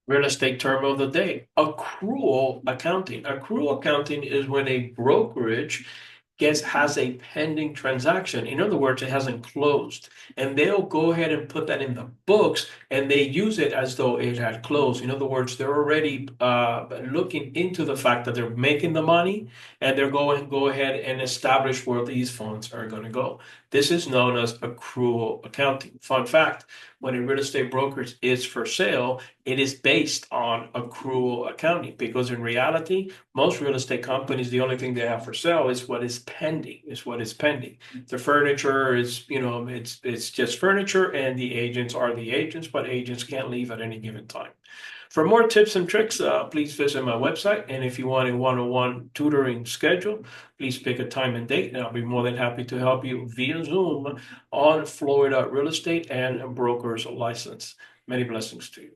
Real estate term of the day, accrual accounting. Accrual accounting is when a brokerage has a pending transaction. In other words, it hasn't closed. And they'll go ahead and put that in the books and they use it as though it had closed. In other words, they're already looking into the fact that they're making the money and they're going to go ahead and establish where these funds are going to go. This is known as accrual accounting. Fun fact, when a real estate brokerage is for sale, it is based on accrual accounting because in reality, most real estate companies, the only thing they have for sale is what is pending, The furniture is, it's just furniture and the agents are the agents, but agents can't leave at any given time. For more tips and tricks, please visit my website. And if you want a one-on-one tutoring schedule, please pick a time and date, and I'll be more than happy to help you via Zoom on Florida real estate and broker's license. Many blessings to you.